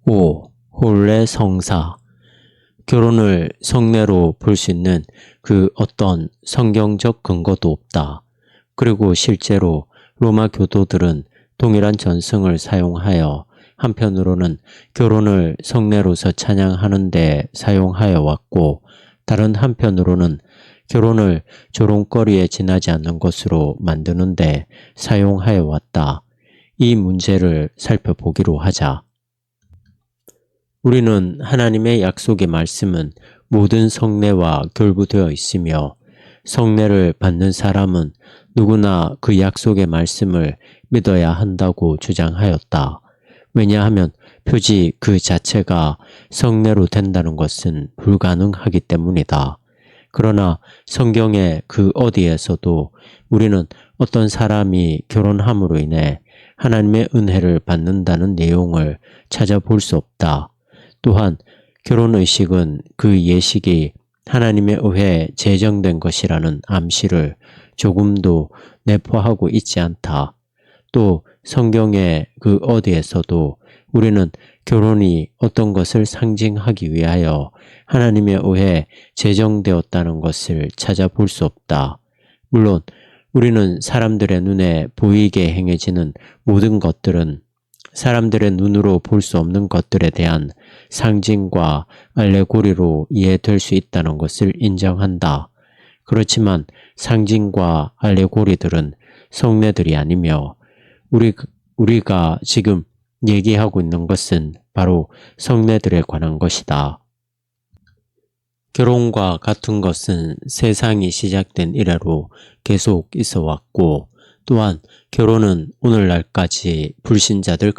5. 혼례 성사. 결혼을 성례로 볼 수 있는 그 어떤 성경적 근거도 없다. 그리고 실제로 로마 교도들은 동일한 전승을 사용하여 한편으로는 결혼을 성례로서 찬양하는 데 사용하여 왔고, 다른 한편으로는 결혼을 조롱거리에 지나지 않는 것으로 만드는 데 사용하여 왔다. 이 문제를 살펴보기로 하자. 우리는 하나님의 약속의 말씀은 모든 성례와 결부되어 있으며, 성례를 받는 사람은 누구나 그 약속의 말씀을 믿어야 한다고 주장하였다. 왜냐하면 표지 그 자체가 성례로 된다는 것은 불가능하기 때문이다. 그러나 성경의 그 어디에서도 우리는 어떤 사람이 결혼함으로 인해 하나님의 은혜를 받는다는 내용을 찾아볼 수 없다. 또한 결혼의식은 그 예식이 하나님에 의해 제정된 것이라는 암시를 조금도 내포하고 있지 않다. 또 성경의 그 어디에서도 우리는 결혼이 어떤 것을 상징하기 위하여 하나님에 의해 제정되었다는 것을 찾아볼 수 없다. 물론 우리는 사람들의 눈에 보이게 행해지는 모든 것들은 사람들의 눈으로 볼 수 없는 것들에 대한 상징과 알레고리로 이해될 수 있다는 것을 인정한다. 그렇지만 상징과 알레고리들은 성례들이 아니며 우리가 지금 얘기하고 있는 것은 바로 성례들에 관한 것이다. 결혼과 같은 것은 세상이 시작된 이래로 계속 있어 왔고, 또한 결혼은 오늘날까지 불신자들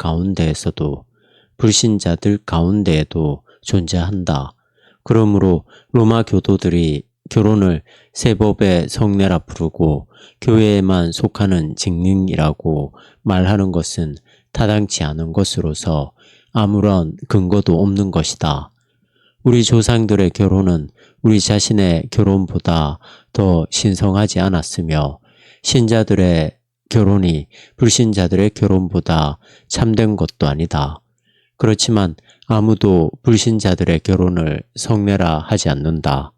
가운데에도 존재한다. 그러므로 로마 교도들이 결혼을 세법의 성례라 부르고 교회에만 속하는 직능이라고 말하는 것은 타당치 않은 것으로서 아무런 근거도 없는 것이다. 우리 조상들의 결혼은 우리 자신의 결혼보다 더 신성하지 않았으며, 신자들의 결혼이 불신자들의 결혼보다 참된 것도 아니다. 그렇지만 아무도 불신자들의 결혼을 성례라 하지 않는다.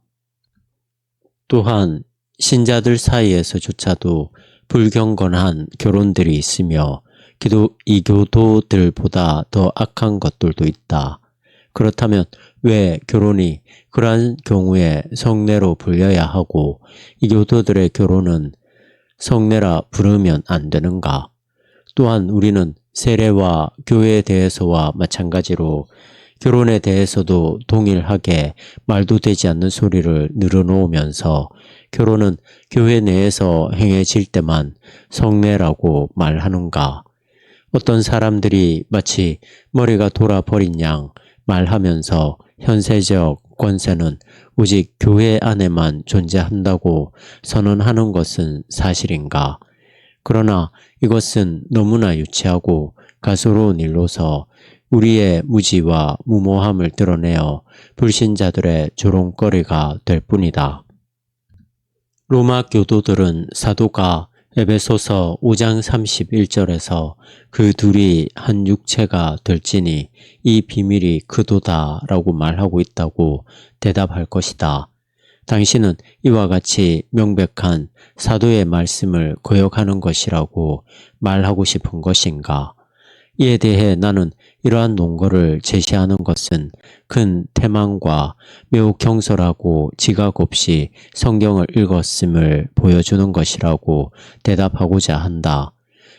또한 신자들 사이에서조차도 불경건한 결혼들이 있으며 이교도들보다 더 악한 것들도 있다. 그렇다면 왜 결혼이 그러한 경우에 성례로 불려야 하고 이교도들의 결혼은 성례라 부르면 안 되는가? 또한 우리는 세례와 교회에 대해서와 마찬가지로 결혼에 대해서도 동일하게 말도 되지 않는 소리를 늘어놓으면서 결혼은 교회 내에서 행해질 때만 성례라고 말하는가? 어떤 사람들이 마치 머리가 돌아버린 양 말하면서 현세적 권세는 오직 교회 안에만 존재한다고 선언하는 것은 사실인가? 그러나 이것은 너무나 유치하고 가소로운 일로서 우리의 무지와 무모함을 드러내어 불신자들의 조롱거리가 될 뿐이다. 로마 교도들은 사도가 에베소서 5장 31절에서 그 둘이 한 육체가 될지니 이 비밀이 크도다 라고 말하고 있다고 대답할 것이다. 당신은 이와 같이 명백한 사도의 말씀을 거역하는 것이라고 말하고 싶은 것인가? 이에 대해 나는 이러한 논거를 제시하는 것은 큰 태망과 매우 경솔하고 지각 없이 성경을 읽었음을 보여주는 것이라고 대답하고자 한다.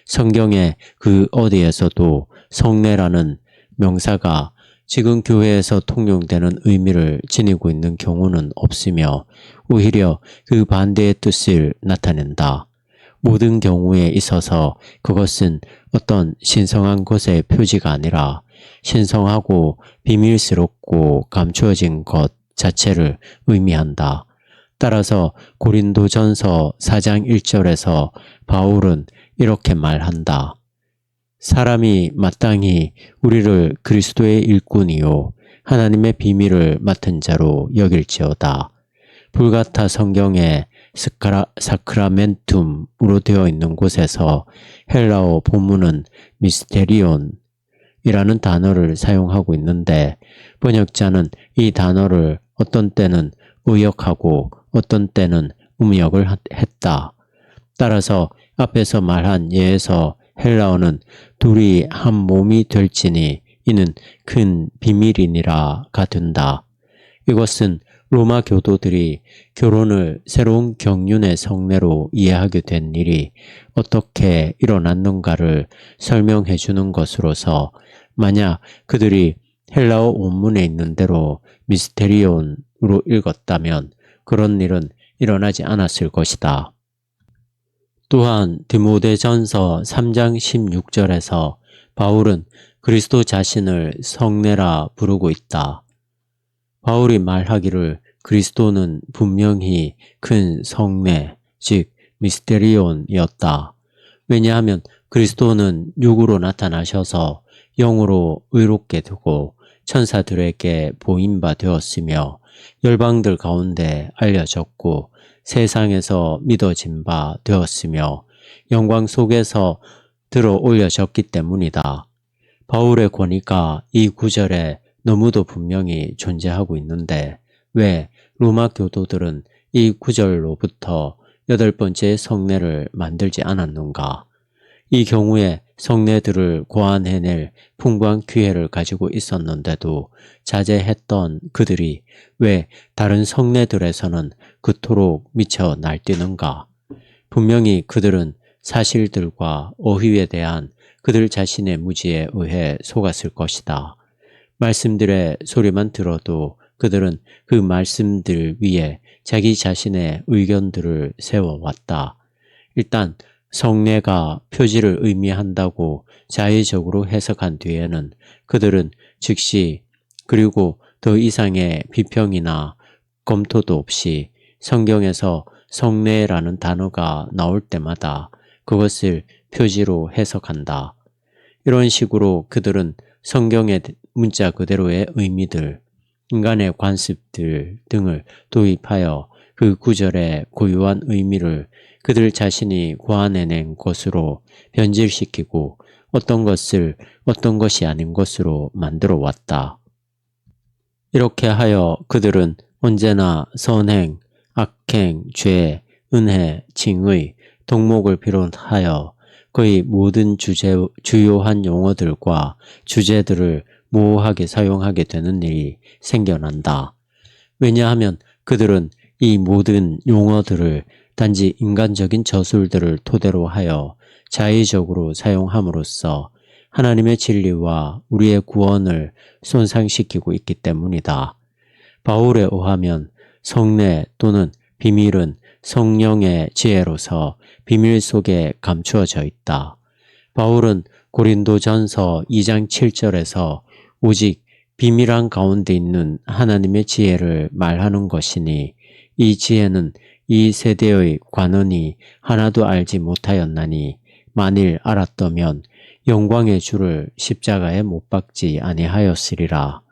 성경의 그 어디에서도 성례라는 명사가 지금 교회에서 통용되는 의미를 지니고 있는 경우는 없으며 오히려 그 반대의 뜻을 나타낸다. 모든 경우에 있어서 그것은 어떤 신성한 것의 표지가 아니라 신성하고 비밀스럽고 감추어진 것 자체를 의미한다. 따라서 고린도전서 4장 1절에서 바울은 이렇게 말한다. 사람이 마땅히 우리를 그리스도의 일꾼이요 하나님의 비밀을 맡은 자로 여길지어다. 불가타 성경에 사크라멘툼으로 되어 있는 곳에서 헬라어 본문은 미스테리온, 이라는 단어를 사용하고 있는데 번역자는 이 단어를 어떤 때는 의역하고 어떤 때는 음역을 했다. 따라서 앞에서 말한 예에서 헬라어는 둘이 한 몸이 될지니 이는 큰 비밀이니라가 된다. 이것은 로마 교도들이 결혼을 새로운 경륜의 성례로 이해하게 된 일이 어떻게 일어났는가를 설명해 주는 것으로서 만약 그들이 헬라어 원문에 있는 대로 미스테리온으로 읽었다면 그런 일은 일어나지 않았을 것이다. 또한 디모데전서 3장 16절에서 바울은 그리스도 자신을 성례라 부르고 있다. 바울이 말하기를 그리스도는 분명히 큰 성례, 즉 미스테리온이었다. 왜냐하면 그리스도는 육으로 나타나셔서 영으로 의롭게 되고 천사들에게 보인 바 되었으며 열방들 가운데 알려졌고 세상에서 믿어진 바 되었으며 영광 속에서 들어 올려졌기 때문이다. 바울의 권위가 이 구절에 너무도 분명히 존재하고 있는데 왜 로마 교도들은 이 구절로부터 8번째 성례를 만들지 않았는가? 이 경우에 성례들을 고안해낼 풍부한 기회를 가지고 있었는데도 자제했던 그들이 왜 다른 성례들에서는 그토록 미쳐 날뛰는가? 분명히 그들은 사실들과 어휘에 대한 그들 자신의 무지에 의해 속았을 것이다. 말씀들의 소리만 들어도 그들은 그 말씀들 위에 자기 자신의 의견들을 세워왔다. 일단 성례가 표지를 의미한다고 자의적으로 해석한 뒤에는 그들은 즉시 그리고 더 이상의 비평이나 검토도 없이 성경에서 성례라는 단어가 나올 때마다 그것을 표지로 해석한다. 이런 식으로 그들은 성경의 문자 그대로의 의미들, 인간의 관습들 등을 도입하여 그 구절의 고유한 의미를 그들 자신이 고안해낸 것으로 변질시키고 어떤 것을 어떤 것이 아닌 것으로 만들어 왔다. 이렇게 하여 그들은 언제나 선행, 악행, 죄, 은혜, 칭의, 덕목을 비롯하여 거의 모든 주요한 용어들과 주제들을 모호하게 사용하게 되는 일이 생겨난다. 왜냐하면 그들은 이 모든 용어들을 단지 인간적인 저술들을 토대로 하여 자의적으로 사용함으로써 하나님의 진리와 우리의 구원을 손상시키고 있기 때문이다. 바울에 의하면 성례 또는 비밀은 성령의 지혜로서 비밀 속에 감추어져 있다. 바울은 고린도전서 2장 7절에서 오직 비밀한 가운데 있는 하나님의 지혜를 말하는 것이니 이 지혜는 이 세대의 관원이 하나도 알지 못하였나니 만일 알았더면 영광의 주를 십자가에 못 박지 아니하였으리라.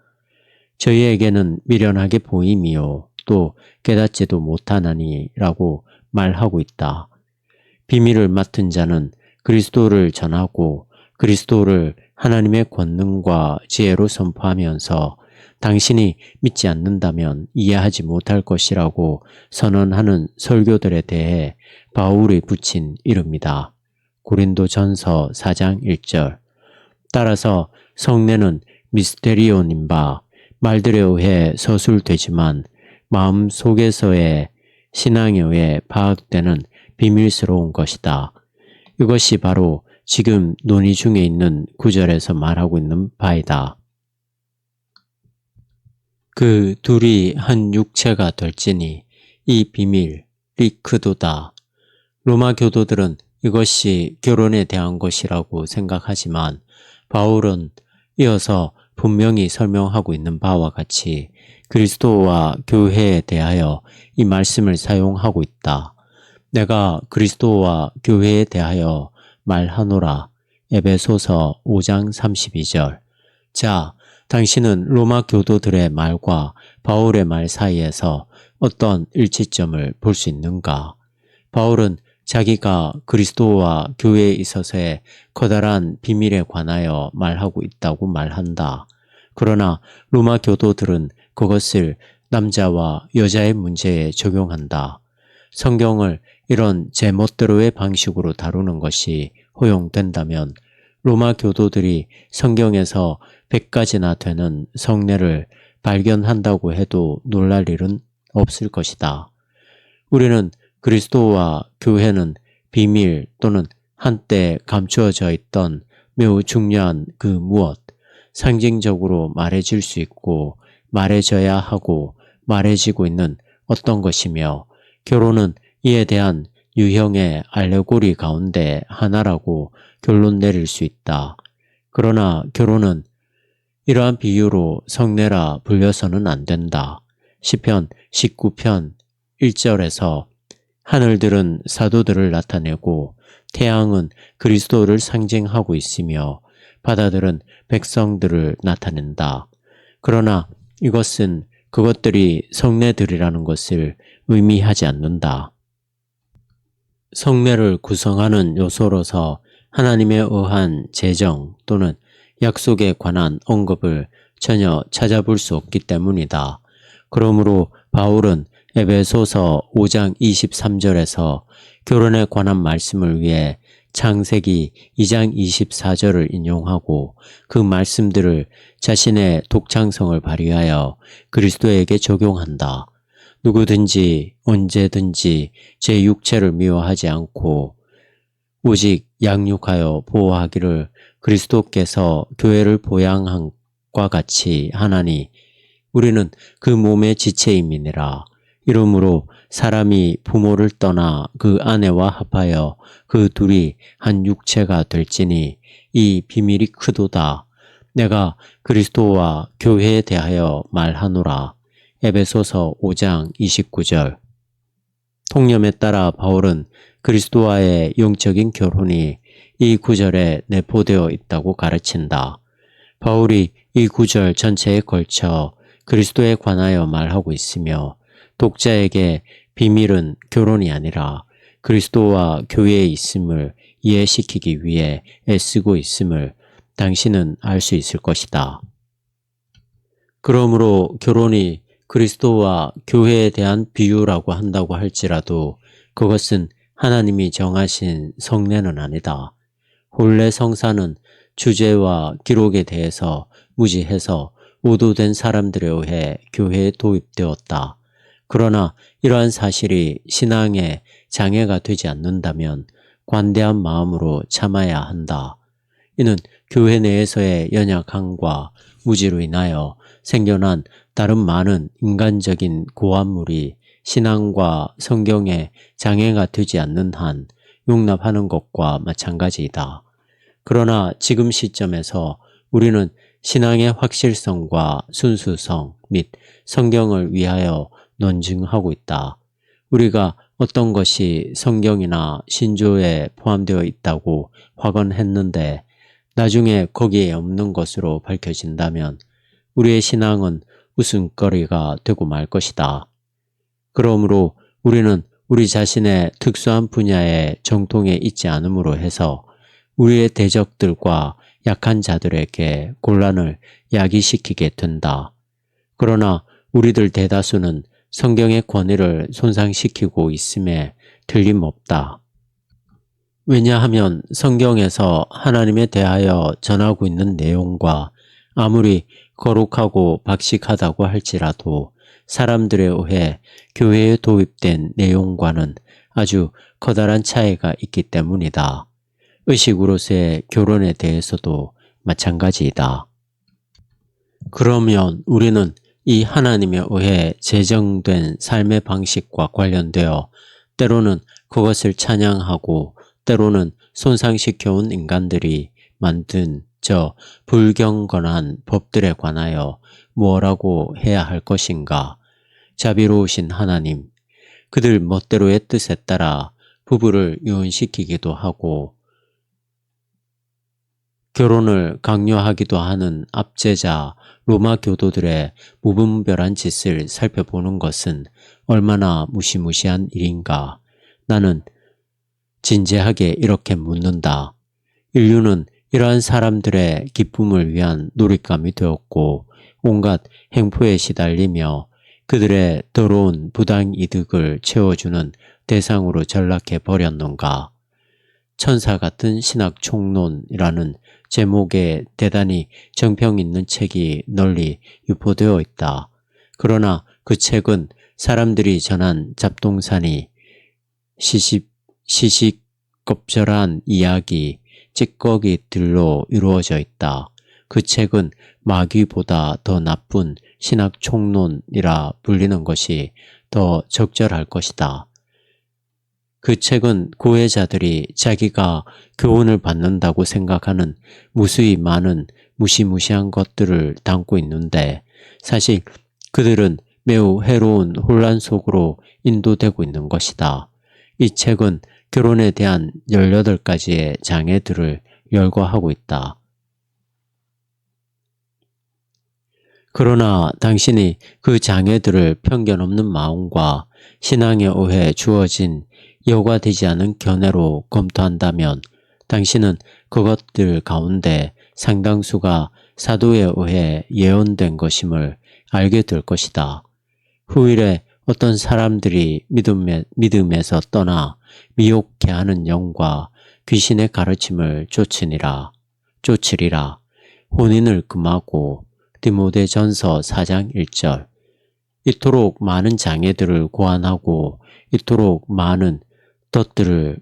저희에게는 미련하게 보임이요 또 깨닫지도 못하나니 라고 말하고 있다. 비밀을 맡은 자는 그리스도를 전하고 그리스도를 하나님의 권능과 지혜로 선포하면서 당신이 믿지 않는다면 이해하지 못할 것이라고 선언하는 설교들에 대해 바울이 붙인 이름이다. 고린도전서 4장 1절. 따라서 성례는 미스테리온인 바 말들에 의해 서술되지만 마음 속에서의 신앙에 의해 파악되는 비밀스러운 것이다. 이것이 바로 지금 논의 중에 있는 구절에서 말하고 있는 바이다. 그 둘이 한 육체가 될지니 이 비밀, 리크도다. 로마 교도들은 이것이 결혼에 대한 것이라고 생각하지만 바울은 이어서 분명히 설명하고 있는 바와 같이 그리스도와 교회에 대하여 이 말씀을 사용하고 있다. 내가 그리스도와 교회에 대하여 말하노라. 에베소서 5장 32절. 자, 당신은 로마 교도들의 말과 바울의 말 사이에서 어떤 일치점을 볼 수 있는가? 바울은 자기가 그리스도와 교회에 있어서의 커다란 비밀에 관하여 말하고 있다고 말한다. 그러나 로마 교도들은 그것을 남자와 여자의 문제에 적용한다. 성경을 이런 제멋대로의 방식으로 다루는 것이 허용된다면 로마 교도들이 성경에서 100가지나 되는 성례를 발견한다고 해도 놀랄 일은 없을 것이다. 우리는 그리스도와 교회는 비밀 또는 한때 감추어져 있던 매우 중요한 그 무엇, 상징적으로 말해질 수 있고 말해져야 하고 말해지고 있는 어떤 것이며 결혼은 이에 대한 유형의 알레고리 가운데 하나라고 결론 내릴 수 있다. 그러나 결혼은 이러한 비유로 성례라 불려서는 안 된다. 시편 19편 1절에서 하늘들은 사도들을 나타내고 태양은 그리스도를 상징하고 있으며 바다들은 백성들을 나타낸다. 그러나 이것은 그것들이 성례들이라는 것을 의미하지 않는다. 성례를 구성하는 요소로서 하나님에 의한 제정 또는 약속에 관한 언급을 전혀 찾아볼 수 없기 때문이다. 그러므로 바울은 에베소서 5장 23절에서 결혼에 관한 말씀을 위해 창세기 2장 24절을 인용하고 그 말씀들을 자신의 독창성을 발휘하여 그리스도에게 적용한다. 누구든지 언제든지 제 육체를 미워하지 않고 오직 양육하여 보호하기를 그리스도께서 교회를 보양함과 같이 하나니 우리는 그 몸의 지체임이니라. 이러므로 사람이 부모를 떠나 그 아내와 합하여 그 둘이 한 육체가 될지니 이 비밀이 크도다. 내가 그리스도와 교회에 대하여 말하노라. 에베소서 5장 29절. 통념에 따라 바울은 그리스도와의 영적인 결혼이 이 구절에 내포되어 있다고 가르친다. 바울이 이 구절 전체에 걸쳐 그리스도에 관하여 말하고 있으며 독자에게 비밀은 결혼이 아니라 그리스도와 교회에 있음을 이해시키기 위해 애쓰고 있음을 당신은 알 수 있을 것이다. 그러므로 결혼이 그리스도와 교회에 대한 비유라고 한다고 할지라도 그것은 하나님이 정하신 성례는 아니다. 본래 성사는 주제와 기록에 대해서 무지해서 오도된 사람들에 의해 교회에 도입되었다. 그러나 이러한 사실이 신앙에 장애가 되지 않는다면 관대한 마음으로 참아야 한다. 이는 교회 내에서의 연약함과 무지로 인하여 생겨난 다른 많은 인간적인 고안물이 신앙과 성경에 장애가 되지 않는 한 용납하는 것과 마찬가지이다. 그러나 지금 시점에서 우리는 신앙의 확실성과 순수성 및 성경을 위하여 논증하고 있다. 우리가 어떤 것이 성경이나 신조에 포함되어 있다고 확언했는데 나중에 거기에 없는 것으로 밝혀진다면 우리의 신앙은 웃음거리가 되고 말 것이다. 그러므로 우리는 우리 자신의 특수한 분야에 정통에 있지 않음으로 해서 우리의 대적들과 약한 자들에게 곤란을 야기시키게 된다. 그러나 우리들 대다수는 성경의 권위를 손상시키고 있음에 틀림없다. 왜냐하면 성경에서 하나님에 대하여 전하고 있는 내용과 아무리 거룩하고 박식하다고 할지라도 사람들에 의해 교회에 도입된 내용과는 아주 커다란 차이가 있기 때문이다. 의식으로서의 결혼에 대해서도 마찬가지이다. 그러면 우리는 이 하나님에 의해 제정된 삶의 방식과 관련되어 때로는 그것을 찬양하고 때로는 손상시켜온 인간들이 만든 저 불경건한 법들에 관하여 무엇라고 해야 할 것인가? 자비로우신 하나님, 그들 멋대로의 뜻에 따라 부부를 이혼시키기도 하고 결혼을 강요하기도 하는 압제자 로마 교도들의 무분별한 짓을 살펴보는 것은 얼마나 무시무시한 일인가. 나는 진지하게 이렇게 묻는다. 인류는 이러한 사람들의 기쁨을 위한 놀잇감이 되었고 온갖 행포에 시달리며 그들의 더러운 부당이득을 채워주는 대상으로 전락해 버렸는가. 천사 같은 신학 총론이라는 제목의 대단히 정평 있는 책이 널리 유포되어 있다. 그러나 그 책은 사람들이 전한 잡동사니 시시껍절한 이야기, 찌꺼기들로 이루어져 있다. 그 책은 마귀보다 더 나쁜 신학 총론이라 불리는 것이 더 적절할 것이다. 그 책은 구해자들이 자기가 교훈을 받는다고 생각하는 무수히 많은 무시무시한 것들을 담고 있는데 사실 그들은 매우 해로운 혼란 속으로 인도되고 있는 것이다. 이 책은 결혼에 대한 18가지의 장애들을 열거하고 있다. 그러나 당신이 그 장애들을 편견 없는 마음과 신앙에 의해 주어진 여과되지 않은 견해로 검토한다면 당신은 그것들 가운데 상당수가 사도에 의해 예언된 것임을 알게 될 것이다. 후일에 어떤 사람들이 믿음에서 떠나 미혹해 하는 영과 귀신의 가르침을 쫓으리라. 혼인을 금하고 디모데전서 4장 1절. 이토록 많은 장애들을 고안하고 이토록 많은 덫들을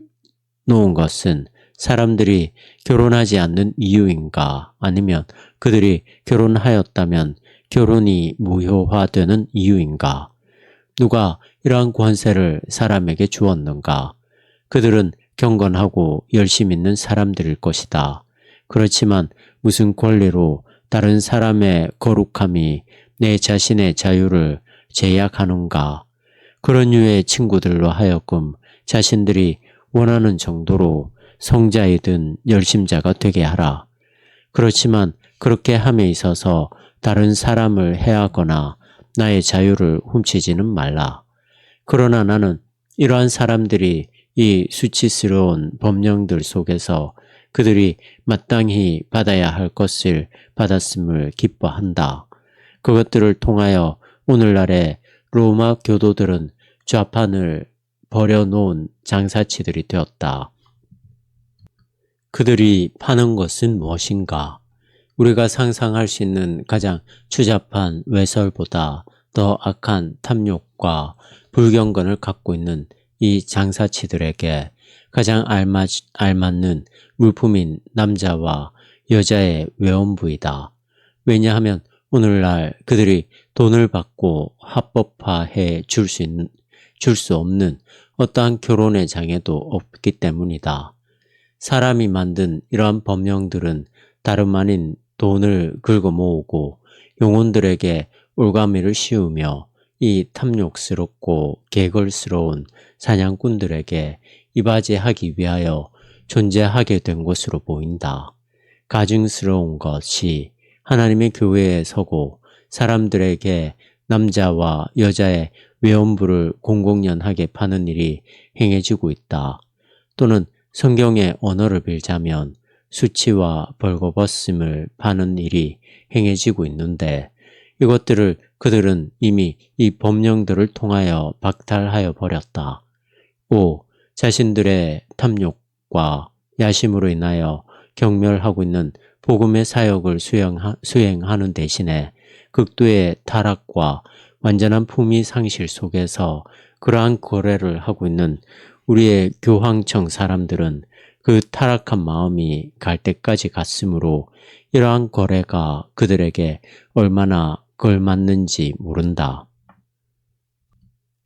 놓은 것은 사람들이 결혼하지 않는 이유인가 아니면 그들이 결혼하였다면 결혼이 무효화되는 이유인가? 누가 이러한 권세를 사람에게 주었는가? 그들은 경건하고 열심 있는 사람들일 것이다. 그렇지만 무슨 권리로 다른 사람의 거룩함이 내 자신의 자유를 제약하는가? 그런 류의 친구들로 하여금 자신들이 원하는 정도로 성자이든 열심자가 되게 하라. 그렇지만 그렇게 함에 있어서 다른 사람을 해하거나 나의 자유를 훔치지는 말라. 그러나 나는 이러한 사람들이 이 수치스러운 법령들 속에서 그들이 마땅히 받아야 할 것을 받았음을 기뻐한다. 그것들을 통하여 오늘날의 로마 교도들은 좌판을 버려놓은 장사치들이 되었다. 그들이 파는 것은 무엇인가? 우리가 상상할 수 있는 가장 추잡한 외설보다 더 악한 탐욕과 불경건을 갖고 있는 이 장사치들에게 가장 알맞는 물품인 남자와 여자의 외원부이다. 왜냐하면 오늘날 그들이 돈을 받고 합법화해 줄 수 없는 어떠한 결혼의 장애도 없기 때문이다. 사람이 만든 이러한 법령들은 다름 아닌 돈을 긁어 모으고 영혼들에게 올가미를 씌우며 이 탐욕스럽고 개걸스러운 사냥꾼들에게 이바지하기 위하여 존재하게 된 것으로 보인다. 가증스러운 것이 하나님의 교회에 서고 사람들에게 남자와 여자의 외원부를 공공연하게 파는 일이 행해지고 있다. 또는 성경의 언어를 빌자면 수치와 벌거벗음을 파는 일이 행해지고 있는데 이것들을 그들은 이미 이 법령들을 통하여 박탈하여 버렸다. 5. 자신들의 탐욕과 야심으로 인하여 경멸하고 있는 복음의 사역을 수행하는 대신에 극도의 타락과 완전한 품위 상실 속에서 그러한 거래를 하고 있는 우리의 교황청 사람들은 그 타락한 마음이 갈 때까지 갔으므로 이러한 거래가 그들에게 얼마나 걸맞는지 모른다.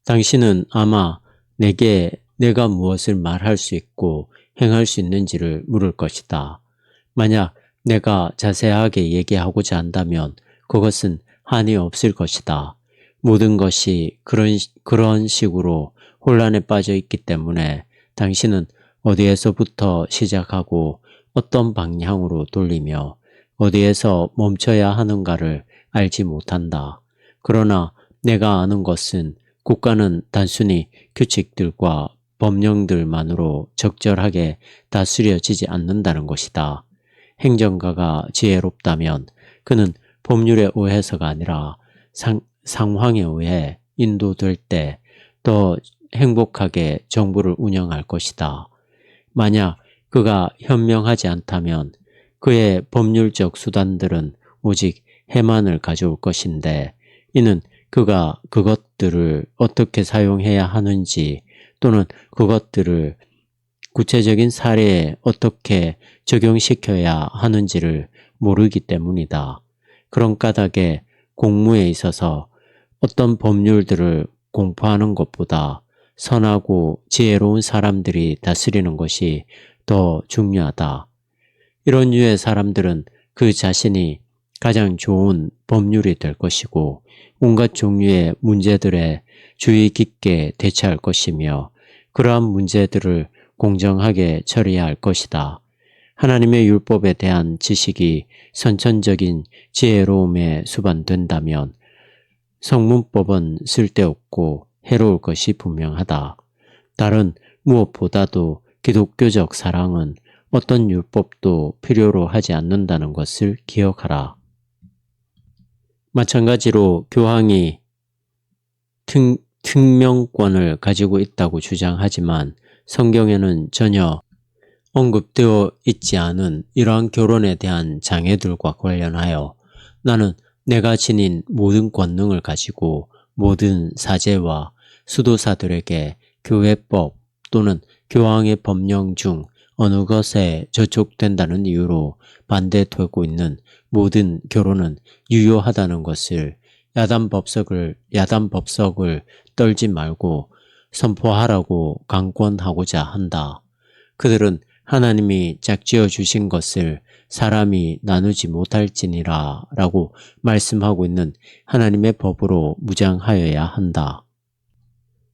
당신은 아마 내게 내가 무엇을 말할 수 있고 행할 수 있는지를 물을 것이다. 만약 내가 자세하게 얘기하고자 한다면 그것은 한이 없을 것이다. 모든 것이 그런 식으로 혼란에 빠져 있기 때문에 당신은 어디에서부터 시작하고 어떤 방향으로 돌리며 어디에서 멈춰야 하는가를 알지 못한다. 그러나 내가 아는 것은 국가는 단순히 규칙들과 법령들만으로 적절하게 다스려지지 않는다는 것이다. 행정가가 지혜롭다면 그는 법률에 의해서가 아니라 상황에 의해 인도될 때 더 행복하게 정부를 운영할 것이다. 만약 그가 현명하지 않다면 그의 법률적 수단들은 오직 해만을 가져올 것인데 이는 그가 그것들을 어떻게 사용해야 하는지 또는 그것들을 구체적인 사례에 어떻게 적용시켜야 하는지를 모르기 때문이다. 그런 까닭에 공무에 있어서 어떤 법률들을 공포하는 것보다 선하고 지혜로운 사람들이 다스리는 것이 더 중요하다. 이런 류의 사람들은 그 자신이 가장 좋은 법률이 될 것이고 온갖 종류의 문제들에 주의 깊게 대처할 것이며 그러한 문제들을 공정하게 처리해야 할 것이다. 하나님의 율법에 대한 지식이 선천적인 지혜로움에 수반된다면 성문법은 쓸데없고 해로울 것이 분명하다. 다른 무엇보다도 기독교적 사랑은 어떤 율법도 필요로 하지 않는다는 것을 기억하라. 마찬가지로 교황이 특명권을 가지고 있다고 주장하지만 성경에는 전혀 언급되어 있지 않은 이러한 결혼에 대한 장애들과 관련하여 나는 내가 지닌 모든 권능을 가지고 모든 사제와 수도사들에게 교회법 또는 교황의 법령 중 어느 것에 저촉된다는 이유로 반대되고 있는 모든 결혼은 유효하다는 것을 야단 법석을 떨지 말고 선포하라고 강권하고자 한다. 그들은 하나님이 짝지어 주신 것을 사람이 나누지 못할지니라 라고 말씀하고 있는 하나님의 법으로 무장하여야 한다.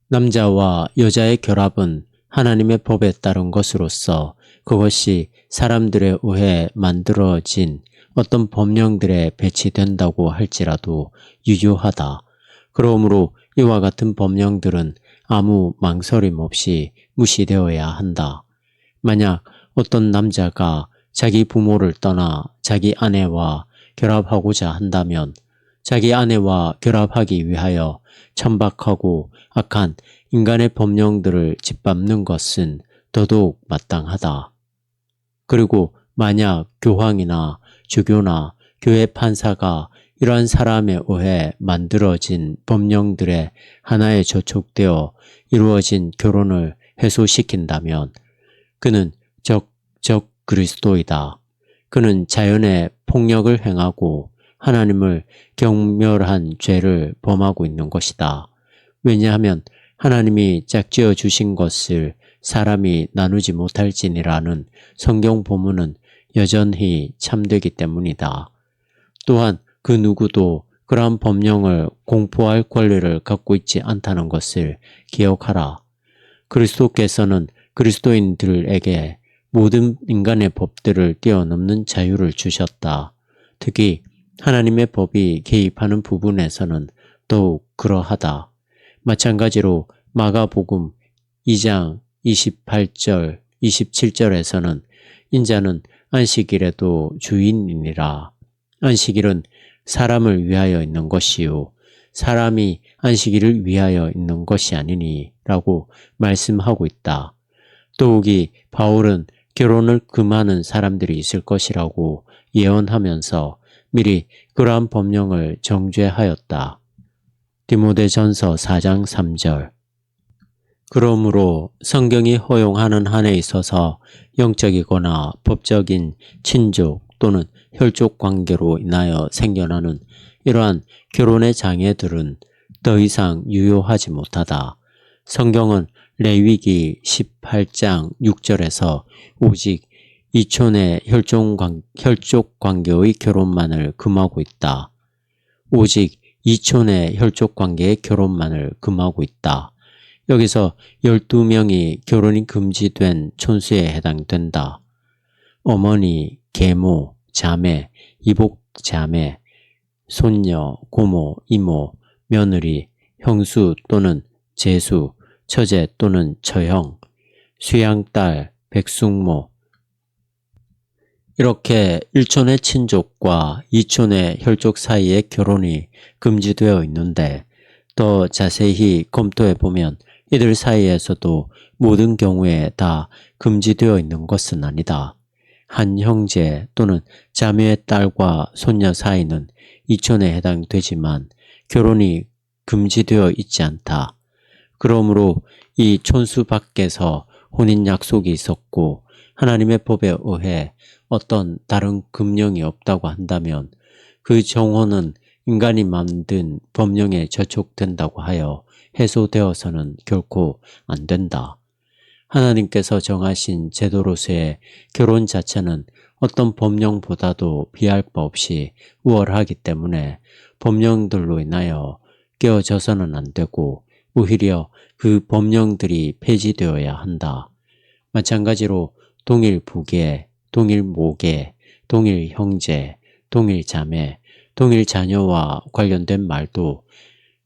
남자와 여자의 결합은 하나님의 법에 따른 것으로서 그것이 사람들에 의해 만들어진 어떤 법령들에 배치된다고 할지라도 유효하다. 그러므로 이와 같은 법령들은 아무 망설임 없이 무시되어야 한다. 만약 어떤 남자가 자기 부모를 떠나 자기 아내와 결합하고자 한다면 자기 아내와 결합하기 위하여 천박하고 악한 인간의 법령들을 짓밟는 것은 더더욱 마땅하다. 그리고 만약 교황이나 주교나 교회 판사가 이러한 사람에 의해 만들어진 법령들의 하나에 저촉되어 이루어진 결혼을 해소시킨다면 그는 적 그리스도이다. 그는 자연의 폭력을 행하고 하나님을 경멸한 죄를 범하고 있는 것이다. 왜냐하면 하나님이 짝지어 주신 것을 사람이 나누지 못할지니라는 성경 본문은 여전히 참되기 때문이다. 또한 그 누구도 그러한 법령을 공포할 권리를 갖고 있지 않다는 것을 기억하라. 그리스도께서는 그리스도인들에게 모든 인간의 법들을 뛰어넘는 자유를 주셨다. 특히 하나님의 법이 개입하는 부분에서는 더욱 그러하다. 마찬가지로 마가복음 2장 28절, 27절에서는 인자는 안식일에도 주인이니라. 안식일은 사람을 위하여 있는 것이요 사람이 안식일을 위하여 있는 것이 아니니 라고 말씀하고 있다. 더욱이 바울은 결혼을 금하는 사람들이 있을 것이라고 예언하면서 미리 그러한 법령을 정죄하였다. 디모데전서 4장 3절. 그러므로 성경이 허용하는 한에 있어서 영적이거나 법적인 친족 또는 혈족 관계로 인하여 생겨나는 이러한 결혼의 장애들은 더 이상 유효하지 못하다. 성경은 레위기 18장 6절에서 오직 이촌의 혈족 관계의 결혼만을 금하고 있다. 오직 이촌의 혈족 관계의 결혼만을 금하고 있다. 여기서 12명이 결혼이 금지된 촌수에 해당된다. 어머니, 계모, 자매, 이복자매, 손녀, 고모, 이모, 며느리, 형수 또는 제수, 처제 또는 처형, 수양딸, 백숙모, 이렇게 1촌의 친족과 2촌의 혈족 사이의 결혼이 금지되어 있는데 더 자세히 검토해 보면 이들 사이에서도 모든 경우에 다 금지되어 있는 것은 아니다. 한 형제 또는 자매의 딸과 손녀 사이는 2촌에 해당되지만 결혼이 금지되어 있지 않다. 그러므로 이 촌수 밖에서 혼인 약속이 있었고 하나님의 법에 의해 어떤 다른 금령이 없다고 한다면 그 정혼은 인간이 만든 법령에 저촉된다고 하여 해소되어서는 결코 안 된다. 하나님께서 정하신 제도로서의 결혼 자체는 어떤 법령보다도 비할 바 없이 우월하기 때문에 법령들로 인하여 깨어져서는 안 되고 오히려 그 법령들이 폐지되어야 한다. 마찬가지로 동일 부계, 동일 모계, 동일 형제, 동일 자매, 동일 자녀와 관련된 말도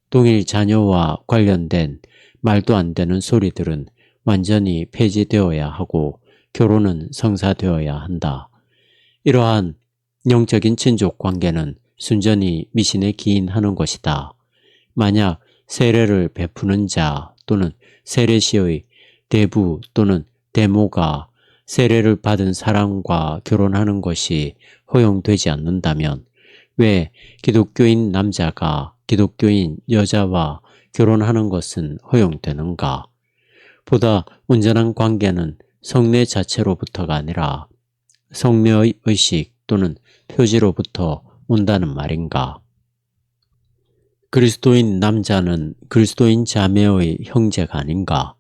동일 자녀와 관련된 말도 안 되는 소리들은 완전히 폐지되어야 하고 결혼은 성사되어야 한다. 이러한 영적인 친족 관계는 순전히 미신에 기인하는 것이다. 만약 세례를 베푸는 자 또는 세례시의 대부 또는 대모가 세례를 받은 사람과 결혼하는 것이 허용되지 않는다면 왜 기독교인 남자가 기독교인 여자와 결혼하는 것은 허용되는가? 보다 온전한 관계는 성례 자체로부터가 아니라 성례의 의식 또는 표지로부터 온다는 말인가? 그리스도인 남자는 그리스도인 자매의 형제가 아닌가?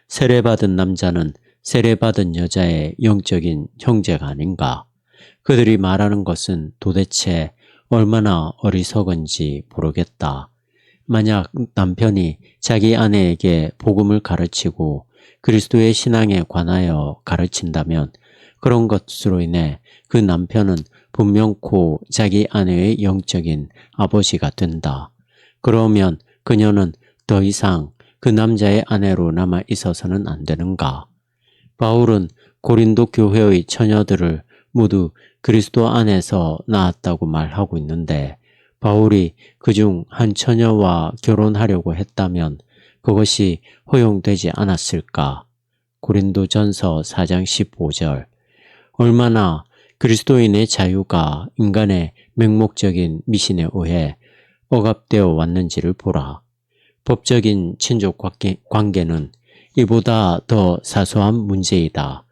세례받은 남자는 세례받은 여자의 영적인 형제가 아닌가? 그들이 말하는 것은 도대체 얼마나 어리석은지 모르겠다. 만약 남편이 자기 아내에게 복음을 가르치고 그리스도의 신앙에 관하여 가르친다면 그런 것으로 인해 그 남편은 분명코 자기 아내의 영적인 아버지가 된다. 그러면 그녀는 더 이상 그 남자의 아내로 남아 있어서는 안 되는가? 바울은 고린도 교회의 처녀들을 모두 그리스도 안에서 낳았다고 말하고 있는데 바울이 그중 한 처녀와 결혼하려고 했다면 그것이 허용되지 않았을까? 고린도전서 4장 15절. 얼마나 그리스도인의 자유가 인간의 맹목적인 미신에 의해 억압되어 왔는지를 보라. 법적인 친족 관계는 이보다 더 사소한 문제이다.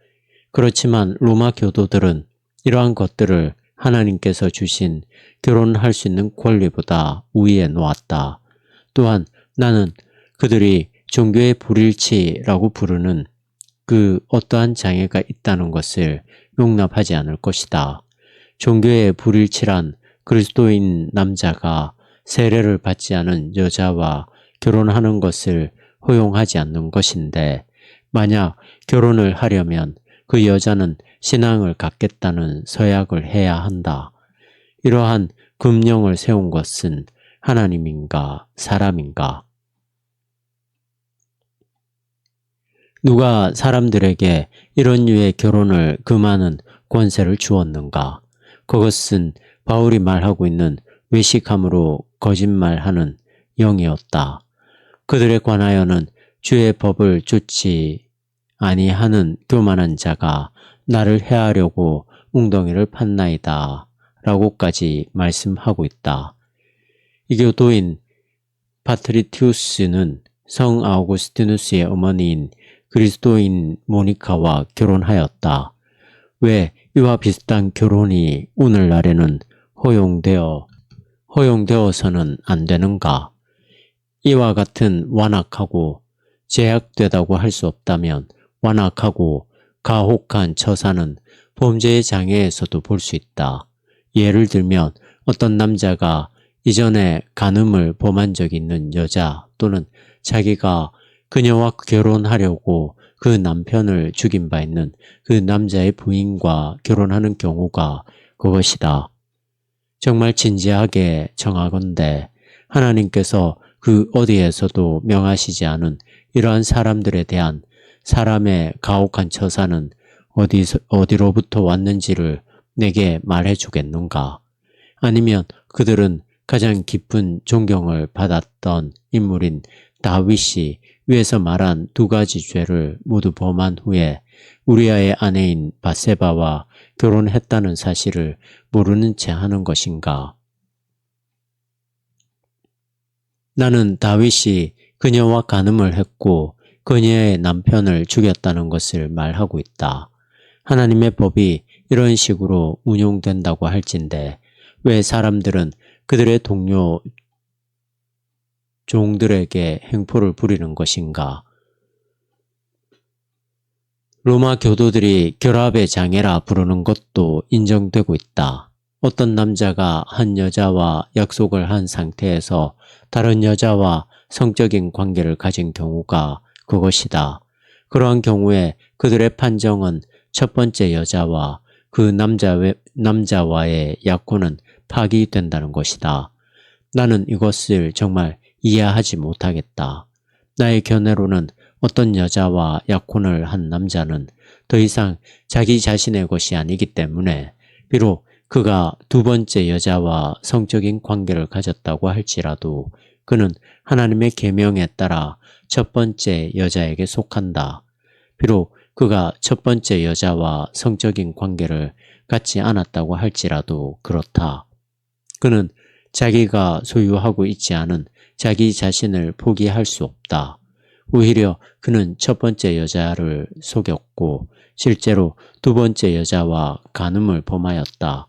그렇지만 로마 교도들은 이러한 것들을 하나님께서 주신 결혼할 수 있는 권리보다 우위에 놓았다. 또한 나는 그들이 종교의 불일치라고 부르는 그 어떠한 장애가 있다는 것을 용납하지 않을 것이다. 종교의 불일치란 그리스도인 남자가 세례를 받지 않은 여자와 결혼하는 것을 허용하지 않는 것인데 만약 결혼을 하려면 그 여자는 신앙을 갖겠다는 서약을 해야 한다. 이러한 금령을 세운 것은 하나님인가 사람인가? 누가 사람들에게 이런 류의 결혼을 금하는 권세를 주었는가? 그것은 바울이 말하고 있는 외식함으로 거짓말하는 영이었다. 그들에 관하여는 주의 법을 쫓지 아니하는 교만한 자가 나를 해하려고 웅덩이를 팠나이다 라고까지 말씀하고 있다. 이교도인 파트리티우스는 성 아우구스티누스의 어머니인 그리스도인 모니카와 결혼하였다. 왜 이와 비슷한 결혼이 오늘날에는 허용되어서는 안 되는가? 이와 같은 완악하고 제약되다고 할 수 없다면 완악하고 가혹한 처사는 범죄의 장애에서도 볼 수 있다. 예를 들면 어떤 남자가 이전에 간음을 범한 적이 있는 여자 또는 자기가 그녀와 결혼하려고 그 남편을 죽인 바 있는 그 남자의 부인과 결혼하는 경우가 그것이다. 정말 진지하게 정하건대 하나님께서 그 어디에서도 명하시지 않은 이러한 사람들에 대한 사람의 가혹한 처사는 어디로부터 왔는지를 내게 말해주겠는가? 아니면 그들은 가장 깊은 존경을 받았던 인물인 다윗이 위에서 말한 두 가지 죄를 모두 범한 후에 우리아의 아내인 밧세바와 결혼했다는 사실을 모르는 채 하는 것인가? 나는 다윗이 그녀와 간음을 했고 그녀의 남편을 죽였다는 것을 말하고 있다. 하나님의 법이 이런 식으로 운용된다고 할진데 왜 사람들은 그들의 동료 종들에게 행포를 부리는 것인가? 로마 교도들이 결합의 장애라 부르는 것도 인정되고 있다. 어떤 남자가 한 여자와 약속을 한 상태에서 다른 여자와 성적인 관계를 가진 경우가 그것이다. 그러한 경우에 그들의 판정은 첫 번째 여자와 그 남자와의 약혼은 파기된다는 것이다. 나는 이것을 정말 이해하지 못하겠다. 나의 견해로는 어떤 여자와 약혼을 한 남자는 더 이상 자기 자신의 것이 아니기 때문에 비록 그가 두 번째 여자와 성적인 관계를 가졌다고 할지라도 그는 하나님의 계명에 따라 첫 번째 여자에게 속한다. 비록 그가 첫 번째 여자와 성적인 관계를 갖지 않았다고 할지라도 그렇다. 그는 자기가 소유하고 있지 않은 자기 자신을 포기할 수 없다. 오히려 그는 첫 번째 여자를 속였고 실제로 두 번째 여자와 간음을 범하였다.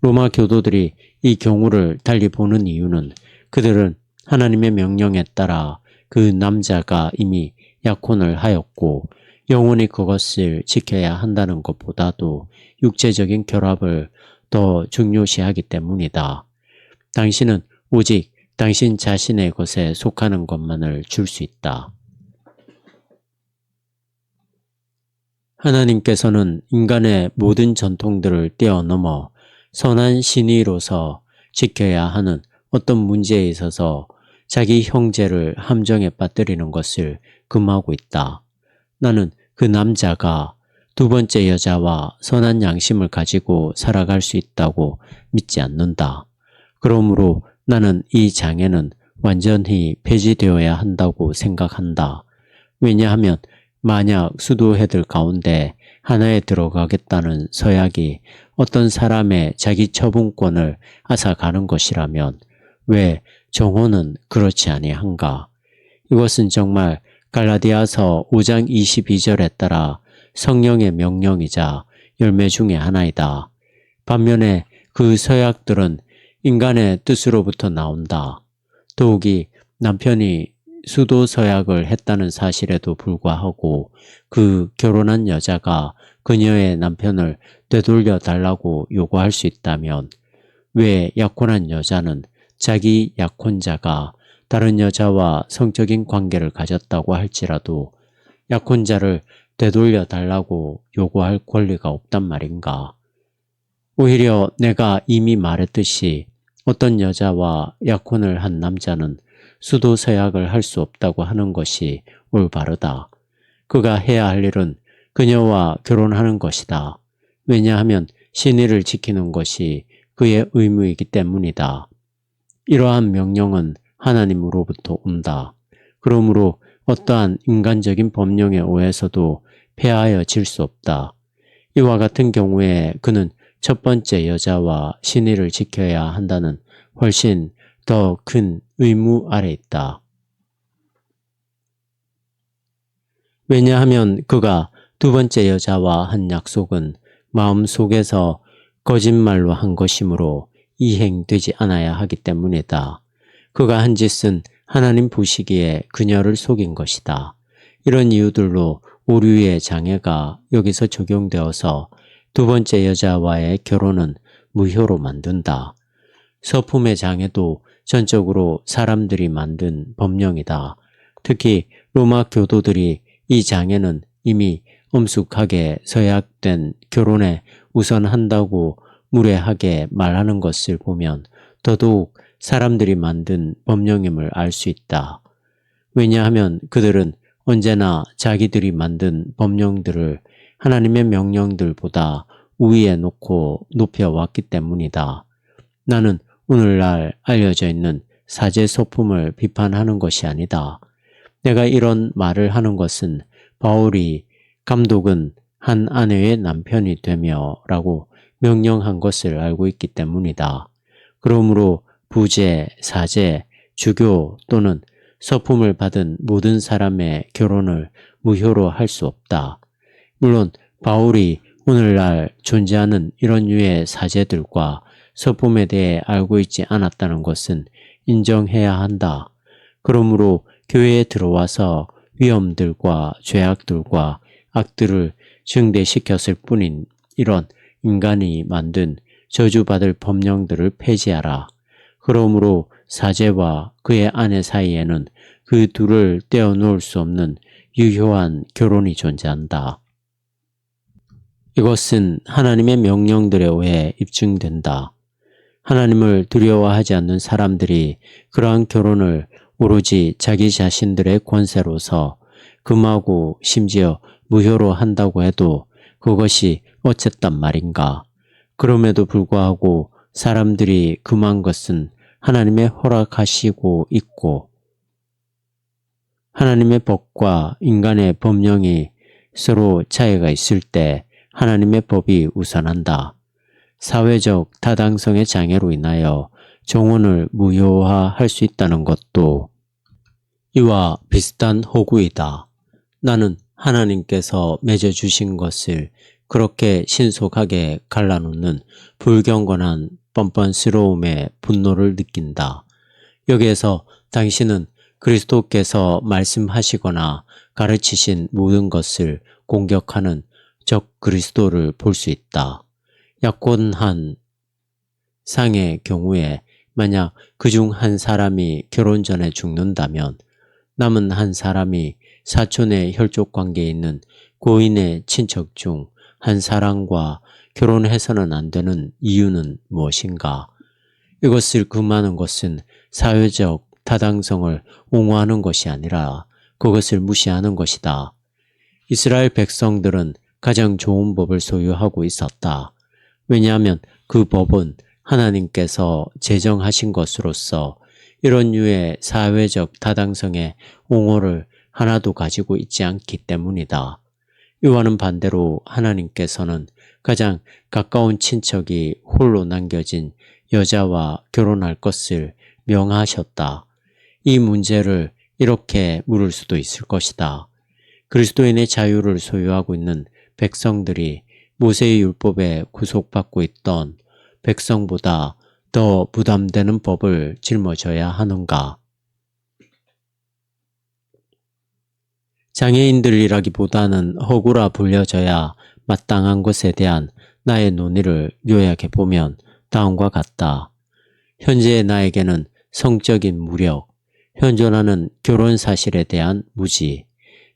로마 교도들이 이 경우를 달리 보는 이유는 그들은 하나님의 명령에 따라 그 남자가 이미 약혼을 하였고 영원히 그것을 지켜야 한다는 것보다도 육체적인 결합을 더 중요시하기 때문이다. 당신은 오직 당신 자신의 것에 속하는 것만을 줄 수 있다. 하나님께서는 인간의 모든 전통들을 뛰어넘어 선한 신의로서 지켜야 하는 어떤 문제에 있어서 자기 형제를 함정에 빠뜨리는 것을 금하고 있다. 나는 그 남자가 두 번째 여자와 선한 양심을 가지고 살아갈 수 있다고 믿지 않는다. 그러므로 나는 이 장애는 완전히 폐지되어야 한다고 생각한다. 왜냐하면 만약 수도회들 가운데 하나에 들어가겠다는 서약이 어떤 사람의 자기 처분권을 앗아가는 것이라면 왜 정호는 그렇지 아니한가? 이것은 정말 갈라디아서 5장 22절에 따라 성령의 명령이자 열매 중의 하나이다. 반면에 그 서약들은 인간의 뜻으로부터 나온다. 더욱이 남편이 수도 서약을 했다는 사실에도 불구하고 그 결혼한 여자가 그녀의 남편을 되돌려 달라고 요구할 수 있다면 왜 약혼한 여자는 자기 약혼자가 다른 여자와 성적인 관계를 가졌다고 할지라도 약혼자를 되돌려 달라고 요구할 권리가 없단 말인가? 오히려 내가 이미 말했듯이 어떤 여자와 약혼을 한 남자는 수도 서약을 할 수 없다고 하는 것이 올바르다. 그가 해야 할 일은 그녀와 결혼하는 것이다. 왜냐하면 신의를 지키는 것이 그의 의무이기 때문이다. 이러한 명령은 하나님으로부터 온다. 그러므로 어떠한 인간적인 법령에 의해서도 폐하여 질 수 없다. 이와 같은 경우에 그는 첫 번째 여자와 신의를 지켜야 한다는 훨씬 더 큰 의무 아래 있다. 왜냐하면 그가 두 번째 여자와 한 약속은 마음속에서 거짓말로 한 것이므로 이행되지 않아야 하기 때문이다. 그가 한 짓은 하나님 보시기에 그녀를 속인 것이다. 이런 이유들로 오류의 장애가 여기서 적용되어서 두 번째 여자와의 결혼은 무효로 만든다. 서품의 장애도 전적으로 사람들이 만든 법령이다. 특히 로마 교도들이 이 장애는 이미 엄숙하게 서약된 결혼에 우선한다고 무례하게 말하는 것을 보면 더더욱 사람들이 만든 법령임을 알 수 있다. 왜냐하면 그들은 언제나 자기들이 만든 법령들을 하나님의 명령들보다 우위에 놓고 높여왔기 때문이다. 나는 오늘날 알려져 있는 사제 소품을 비판하는 것이 아니다. 내가 이런 말을 하는 것은 바울이 감독은 한 아내의 남편이 되며 라고 명령한 것을 알고 있기 때문이다. 그러므로 부제, 사제, 주교 또는 서품을 받은 모든 사람의 결혼을 무효로 할 수 없다. 물론 바울이 오늘날 존재하는 이런 류의 사제들과 서품에 대해 알고 있지 않았다는 것은 인정해야 한다. 그러므로 교회에 들어와서 위험들과 죄악들과 악들을 증대시켰을 뿐인 이런 인간이 만든 저주받을 법령들을 폐지하라. 그러므로 사제와 그의 아내 사이에는 그 둘을 떼어놓을 수 없는 유효한 결혼이 존재한다. 이것은 하나님의 명령들에 의해 입증된다. 하나님을 두려워하지 않는 사람들이 그러한 결혼을 오로지 자기 자신들의 권세로서 금하고 심지어 무효로 한다고 해도 그것이 어쨌단 말인가. 그럼에도 불구하고 사람들이 금한 것은 하나님의 허락하시고 있고 하나님의 법과 인간의 법령이 서로 차이가 있을 때 하나님의 법이 우선한다. 사회적 타당성의 장애로 인하여 정혼을 무효화할 수 있다는 것도 이와 비슷한 호구이다. 나는 하나님께서 맺어주신 것을 그렇게 신속하게 갈라놓는 불경건한 뻔뻔스러움에 분노를 느낀다. 여기에서 당신은 그리스도께서 말씀하시거나 가르치신 모든 것을 공격하는 적 그리스도를 볼 수 있다. 약혼한 상의 경우에 만약 그중 한 사람이 결혼 전에 죽는다면 남은 한 사람이 사촌의 혈족 관계에 있는 고인의 친척 중 한 사람과 결혼해서는 안 되는 이유는 무엇인가? 이것을 금하는 것은 사회적 타당성을 옹호하는 것이 아니라 그것을 무시하는 것이다. 이스라엘 백성들은 가장 좋은 법을 소유하고 있었다. 왜냐하면 그 법은 하나님께서 제정하신 것으로서 이런 류의 사회적 타당성의 옹호를 하나도 가지고 있지 않기 때문이다. 이와는 반대로 하나님께서는 가장 가까운 친척이 홀로 남겨진 여자와 결혼할 것을 명하셨다. 이 문제를 이렇게 물을 수도 있을 것이다. 그리스도인의 자유를 소유하고 있는 백성들이 모세의 율법에 구속받고 있던 백성보다 더 부담되는 법을 짊어져야 하는가? 장애인들이라기보다는 허구라 불려져야 마땅한 것에 대한 나의 논의를 요약해 보면 다음과 같다. 현재의 나에게는 성적인 무력, 현존하는 결혼 사실에 대한 무지,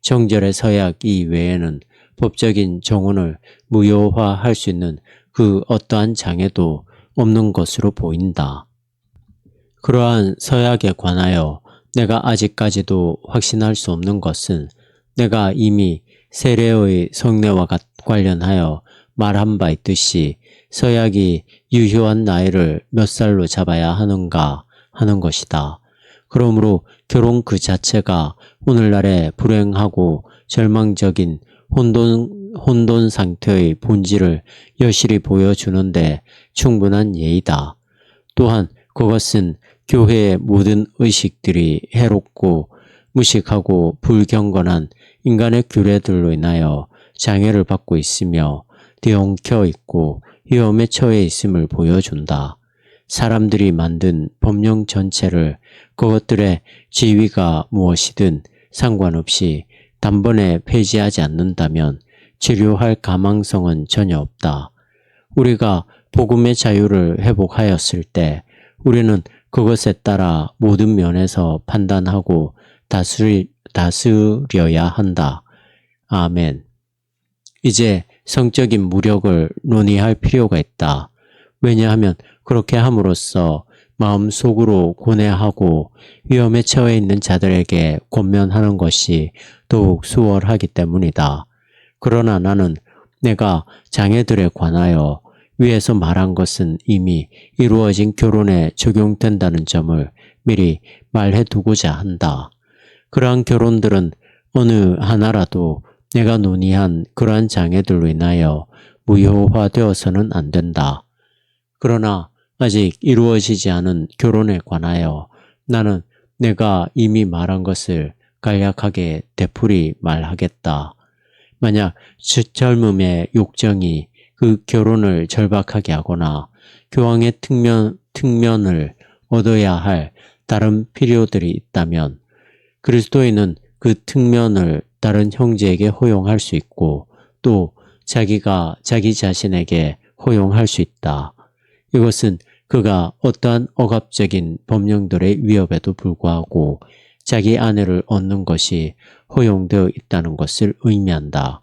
정절의 서약 이외에는 법적인 정혼을 무효화할 수 있는 그 어떠한 장애도 없는 것으로 보인다. 그러한 서약에 관하여 내가 아직까지도 확신할 수 없는 것은 내가 이미 세례의 성례와 관련하여 말한 바 있듯이 서약이 유효한 나이를 몇 살로 잡아야 하는가 하는 것이다. 그러므로 결혼 그 자체가 오늘날의 불행하고 절망적인 혼돈 상태의 본질을 여실히 보여주는데 충분한 예이다. 또한 그것은 교회의 모든 의식들이 해롭고 무식하고 불경건한 인간의 규례들로 인하여 장애를 받고 있으며 뒤엉켜 있고 위험에 처해 있음을 보여준다. 사람들이 만든 법령 전체를 그것들의 지위가 무엇이든 상관없이 단번에 폐지하지 않는다면 치료할 가망성은 전혀 없다. 우리가 복음의 자유를 회복하였을 때 우리는 그것에 따라 모든 면에서 판단하고 다스려야 한다. 아멘. 이제 성적인 무력을 논의할 필요가 있다. 왜냐하면 그렇게 함으로써 마음속으로 고뇌하고 위험에 처해 있는 자들에게 권면하는 것이 더욱 수월하기 때문이다. 그러나 나는 내가 장애들에 관하여 위에서 말한 것은 이미 이루어진 결혼에 적용된다는 점을 미리 말해 두고자 한다. 그러한 결혼들은 어느 하나라도 내가 논의한 그러한 장애들로 인하여 무효화되어서는 안 된다. 그러나 아직 이루어지지 않은 결혼에 관하여 나는 내가 이미 말한 것을 간략하게 되풀이 말하겠다. 만약 젊음의 욕정이 그 결혼을 절박하게 하거나 교황의 특면을 얻어야 할 다른 필요들이 있다면 그리스도인은 그 특면을 다른 형제에게 허용할 수 있고 또 자기가 자기 자신에게 허용할 수 있다. 이것은 그가 어떠한 억압적인 법령들의 위협에도 불구하고 자기 아내를 얻는 것이 허용되어 있다는 것을 의미한다.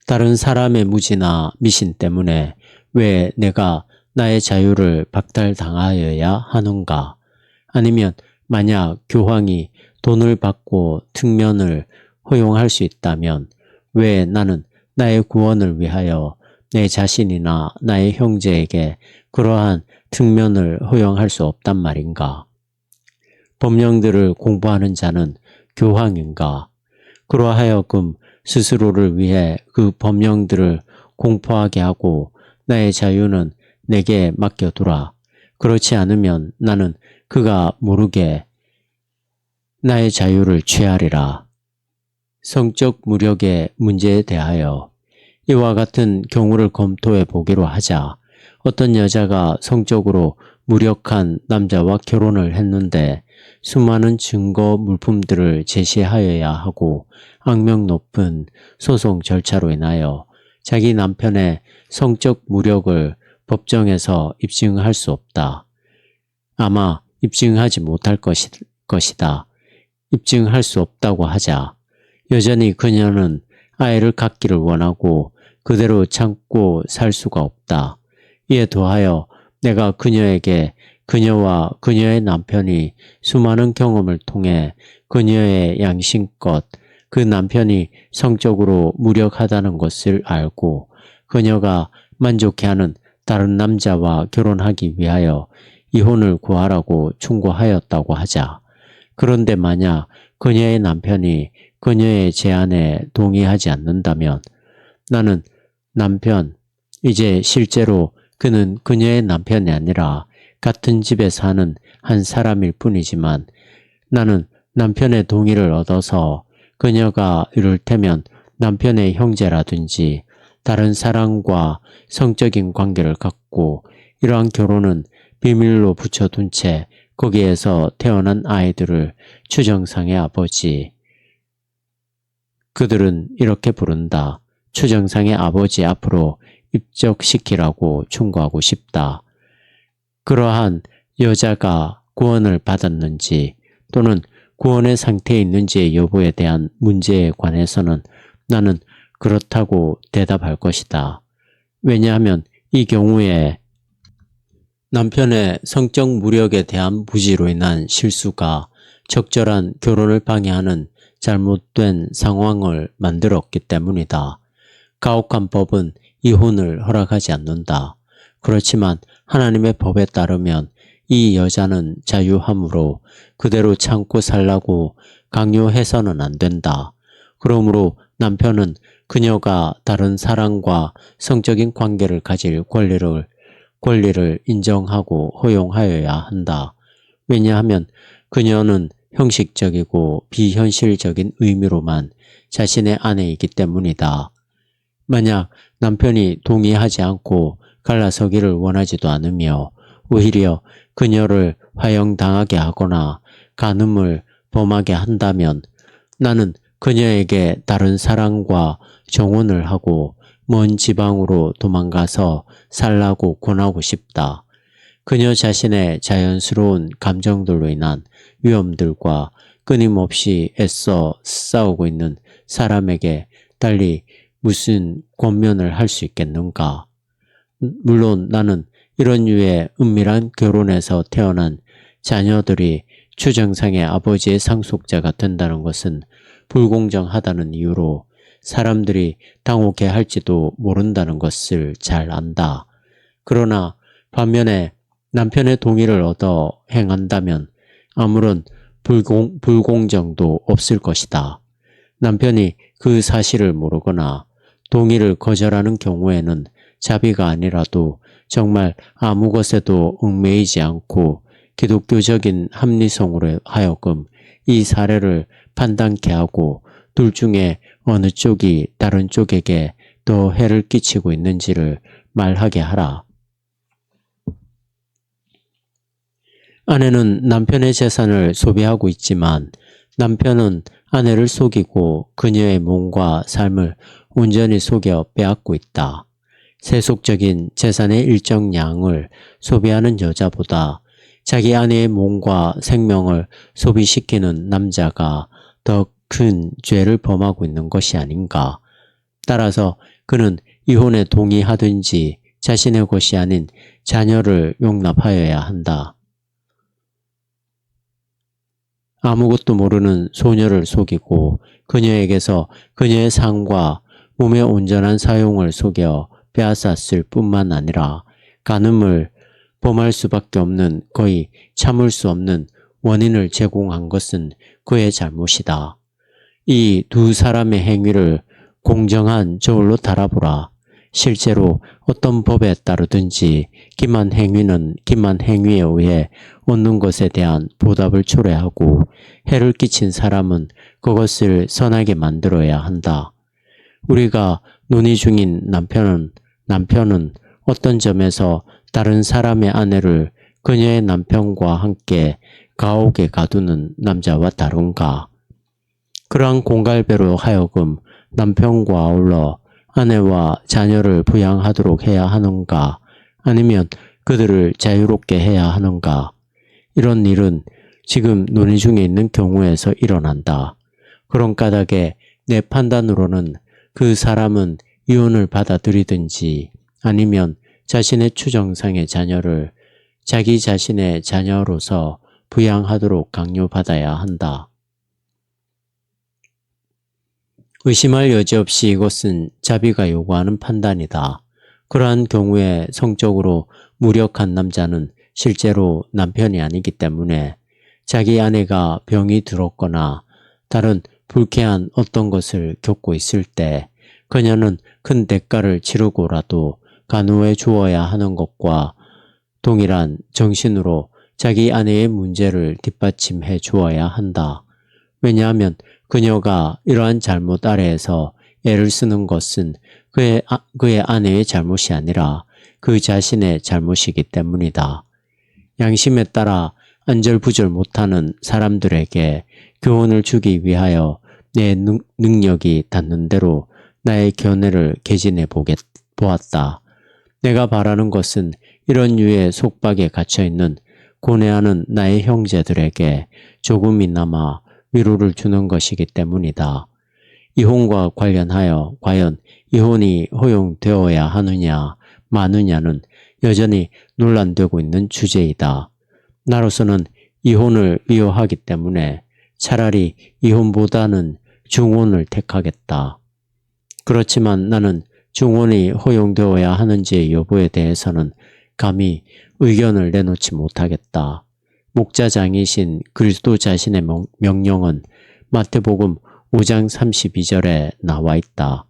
다른 사람의 무지나 미신 때문에 왜 내가 나의 자유를 박탈당하여야 하는가? 아니면 만약 교황이 돈을 받고 특면을 허용할 수 있다면 왜 나는 나의 구원을 위하여 내 자신이나 나의 형제에게 그러한 특면을 허용할 수 없단 말인가? 법령들을 공부하는 자는 교황인가? 그러하여금 스스로를 위해 그 법령들을 공포하게 하고 나의 자유는 내게 맡겨두라. 그렇지 않으면 나는 그가 모르게 나의 자유를 취하리라. 성적 무력의 문제에 대하여 이와 같은 경우를 검토해 보기로 하자. 어떤 여자가 성적으로 무력한 남자와 결혼을 했는데 수많은 증거 물품들을 제시하여야 하고 악명 높은 소송 절차로 인하여 자기 남편의 성적 무력을 법정에서 입증할 수 없다. 아마 입증하지 못할 것이다. 입증할 수 없다고 하자. 여전히 그녀는 아이를 갖기를 원하고 그대로 참고 살 수가 없다. 이에 더하여 내가 그녀에게 그녀와 그녀의 남편이 수많은 경험을 통해 그녀의 양심껏 그 남편이 성적으로 무력하다는 것을 알고 그녀가 만족해하는 다른 남자와 결혼하기 위하여 이혼을 구하라고 충고하였다고 하자. 그런데 만약 그녀의 남편이 그녀의 제안에 동의하지 않는다면 나는 이제 실제로 그는 그녀의 남편이 아니라 같은 집에 사는 한 사람일 뿐이지만 나는 남편의 동의를 얻어서 그녀가 이를테면 남편의 형제라든지 다른 사람과 성적인 관계를 갖고 이러한 결혼은 비밀로 붙여둔 채 거기에서 태어난 아이들을 추정상의 아버지, 그들은 이렇게 부른다. 추정상의 아버지 앞으로 입적시키라고 충고하고 싶다. 그러한 여자가 구원을 받았는지 또는 구원의 상태에 있는지의 여부에 대한 문제에 관해서는 나는 그렇다고 대답할 것이다. 왜냐하면 이 경우에 남편의 성적 무력에 대한 무지로 인한 실수가 적절한 결혼을 방해하는 잘못된 상황을 만들었기 때문이다. 가혹한 법은 이혼을 허락하지 않는다. 그렇지만 하나님의 법에 따르면 이 여자는 자유함으로 그대로 참고 살라고 강요해서는 안 된다. 그러므로 남편은 그녀가 다른 사람과 성적인 관계를 가질 권리를 인정하고 허용하여야 한다. 왜냐하면 그녀는 형식적이고 비현실적인 의미로만 자신의 아내이기 때문이다. 만약 남편이 동의하지 않고 갈라서기를 원하지도 않으며 오히려 그녀를 화형당하게 하거나 간음을 범하게 한다면 나는 그녀에게 다른 사람과 정혼을 하고 먼 지방으로 도망가서 살라고 권하고 싶다. 그녀 자신의 자연스러운 감정들로 인한 위험들과 끊임없이 애써 싸우고 있는 사람에게 달리 무슨 권면을 할 수 있겠는가? 물론 나는 이런 류의 은밀한 결혼에서 태어난 자녀들이 추정상의 아버지의 상속자가 된다는 것은 불공정하다는 이유로 사람들이 당혹해 할지도 모른다는 것을 잘 안다. 그러나 반면에 남편의 동의를 얻어 행한다면 아무런 불공정도 없을 것이다. 남편이 그 사실을 모르거나 동의를 거절하는 경우에는 자비가 아니라도 정말 아무 것에도 얽매이지 않고 기독교적인 합리성으로 하여금 이 사례를 판단케 하고 둘 중에 어느 쪽이 다른 쪽에게 더 해를 끼치고 있는지를 말하게 하라. 아내는 남편의 재산을 소비하고 있지만 남편은 아내를 속이고 그녀의 몸과 삶을 온전히 속여 빼앗고 있다. 세속적인 재산의 일정량을 소비하는 여자보다 자기 아내의 몸과 생명을 소비시키는 남자가 더 큰 죄를 범하고 있는 것이 아닌가. 따라서 그는 이혼에 동의하든지 자신의 것이 아닌 자녀를 용납하여야 한다. 아무것도 모르는 소녀를 속이고 그녀에게서 그녀의 삶과 몸의 온전한 사용을 속여 빼앗았을 뿐만 아니라 간음을 범할 수밖에 없는 거의 참을 수 없는 원인을 제공한 것은 그의 잘못이다. 이 두 사람의 행위를 공정한 저울로 달아보라. 실제로 어떤 법에 따르든지 기만 행위는 기만 행위에 의해 얻는 것에 대한 보답을 초래하고 해를 끼친 사람은 그것을 선하게 만들어야 한다. 우리가 논의 중인 남편은 어떤 점에서 다른 사람의 아내를 그녀의 남편과 함께 감옥에 가두는 남자와 다른가? 그러한 공갈배로 하여금 남편과 아울러 아내와 자녀를 부양하도록 해야 하는가? 아니면 그들을 자유롭게 해야 하는가? 이런 일은 지금 논의 중에 있는 경우에서 일어난다. 그런 까닭에 내 판단으로는 그 사람은 이혼을 받아들이든지 아니면 자신의 추정상의 자녀를 자기 자신의 자녀로서 부양하도록 강요받아야 한다. 의심할 여지 없이 이것은 자비가 요구하는 판단이다. 그러한 경우에 성적으로 무력한 남자는 실제로 남편이 아니기 때문에 자기 아내가 병이 들었거나 다른 불쾌한 어떤 것을 겪고 있을 때 그녀는 큰 대가를 치르고라도 간호해 주어야 하는 것과 동일한 정신으로 자기 아내의 문제를 뒷받침해 주어야 한다. 왜냐하면 그녀가 이러한 잘못 아래에서 애를 쓰는 것은 그의 아내의 잘못이 아니라 그 자신의 잘못이기 때문이다. 양심에 따라 안절부절 못하는 사람들에게 교훈을 주기 위하여 내 능력이 닿는 대로 나의 견해를 개진해 보았다. 내가 바라는 것은 이런 류의 속박에 갇혀있는 고뇌하는 나의 형제들에게 조금이나마 위로를 주는 것이기 때문이다. 이혼과 관련하여 과연 이혼이 허용되어야 하느냐 마느냐는 여전히 논란되고 있는 주제이다. 나로서는 이혼을 위로하기 때문에 차라리 이혼보다는 중혼을 택하겠다. 그렇지만 나는 중혼이 허용되어야 하는지의 여부에 대해서는 감히 의견을 내놓지 못하겠다. 목자장이신 그리스도 자신의 명령은 마태복음 5장 32절에 나와 있다.